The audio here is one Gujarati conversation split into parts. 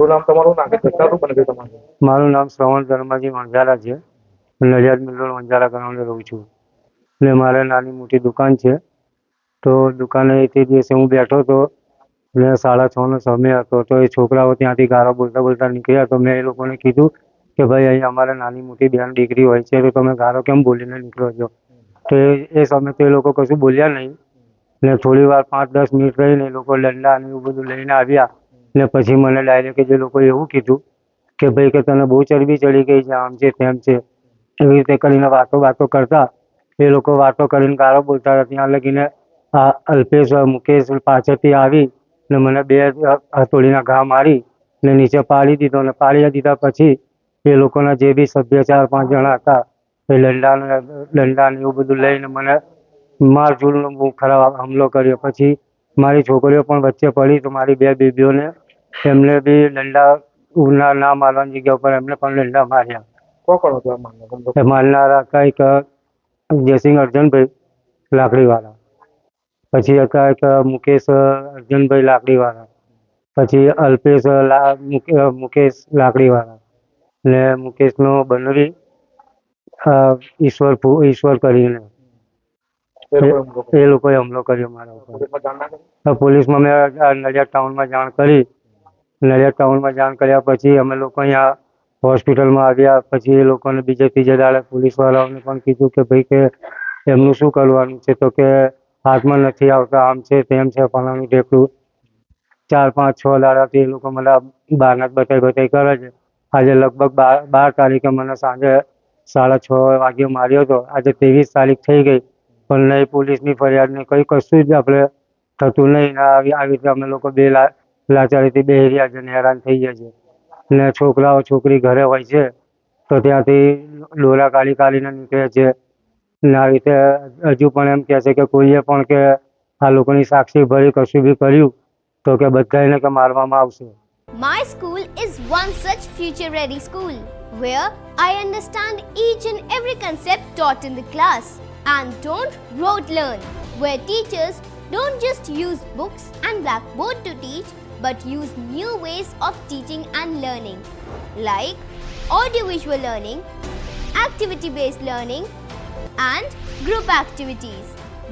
શું નામ તમારું નાકે ઘટના શું બને છે તમારું? મારું નામ શ્રવણ ધર્માજી વંજારા છે. નડિયાદ મિલોડ વંજારા ગામડે રહું છું. એટલે મારે નાની મોટી દુકાન છે. તો દુકાને તે દિવસે હું બેઠો હતો એટલે 6:30નો સમય હતો. તો એ છોકરાઓ ત્યાંથી ગાળો બોલતા બોલતા નીકળ્યા. તો મેં એ લોકોને કીધું કે ભાઈ અહીં અમારે નાની મોટી બેન દીકરી હોય છે, તો તમે ગાળો કેમ બોલીને નીકળો છો? તો એ સમયે તો એ લોકો કશું બોલ્યા નહીં. ને થોડી વાર 5-10 મિનિટ રહીને એ લોકો લંડા અને એવું બધું લઈને આવ્યા. ને પછી મને ડાયરેક્ટ જે લોકોએ એવું કીધું કે ભાઈ કે તને બહુ ચરબી ચડી ગઈ છે, આમ છે તેમ છે, એવી રીતે કરીને વાતો કરતા એ લોકો વાતો કરીને ગાળો બોલતા હતા. ત્યાં લગીને આ અલ્પેશ મુકેશ પાછળથી આવી ને મને 2 હથોડીના ઘા મારી ને નીચે પાડી દીધો. ને પાડી દીધા પછી એ લોકોના જે બી સભ્ય 4-5 જણા હતા એ દંડા ને એવું બધું લઈને મને મારઝૂડનો બહુ ખરાબ હુમલો કર્યો. પછી મારી છોકરીઓ પણ વચ્ચે પડી તો મારી 2 બેબીઓને એમને બી દંડા ના મારવાની જગ્યા ઉપર એમને પણ દંડા માર્યા. કોણ હતું આ મામલો? એ મારનારા કંઈક જયસિંહ અર્જનભાઈ લાકડીવાળા, પછી હતા એક મુકેશ અર્જનભાઈ લાકડીવાળા, પછી અલ્પેશ મુકેશ લાકડીવાળા ને મુકેશનો બનવી ઈશ્વર કરીને એ લોકોએ હુમલો કર્યો મારા ઉપર. પોલીસમાં મેં નડિયાદ ટાઉનમાં જાણ કરી. નડિયાદ ટાઉનમાં જાણ કર્યા પછી અમે લોકો અહીંયા હોસ્પિટલમાં આવ્યા. પછી એ લોકોને ત્રીજે દાડે પોલીસવાળાઓને પણ કીધું કે ભાઈ કે એમનું શું કરવાનું છે? તો કે હાથમાં નથી આવતા, આમ છે તેમ છે, ફલાણું ઢેકડું. 4-5-6 દાડાથી એ લોકો મને બહારના જ બતાઈ કરે છે. આજે લગભગ 12 તારીખે મને સાંજે 6:30 વાગે માર્યો હતો. આજે 23 તારીખ થઈ ગઈ પણ નહીં પોલીસની ફરિયાદ નહીં, કશું જ આપણે થતું નહીં. આવી રીતે અમે લોકો લાચારીથી બેસી રહ્યા છે ને હેરાન થઈ ગયા છે. ને છોકરાઓ છોકરી ઘરે હોય છે તો ત્યાંથી ડોરા કાઢીને નીકળે છે. ને આવી રીતે હજુ પણ એમ કહે છે કે કોઈએ પણ કે આ લોકોની સાક્ષી ભરી કશું બી કર્યું તો કે બધાને કે મારવામાં આવશે. My school is one such future-ready school where I understand each and every concept taught in the class and don't rote learn, where teachers don't just use books and blackboard to teach but use new ways of teaching and learning like audiovisual learning, activity-based learning and group activities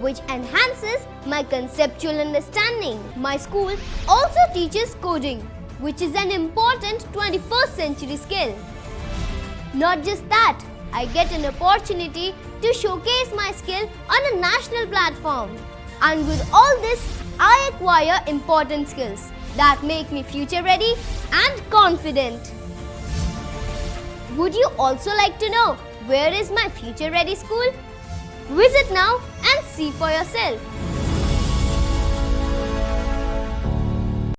which enhances my conceptual understanding. My school also teaches coding, which is an important 21st century skill. Not just that, I get an opportunity to showcase my skill on a national platform. And with all this, I acquire important skills that make me future ready and confident. Would you also like to know where is my future ready school? Visit now and see for yourself.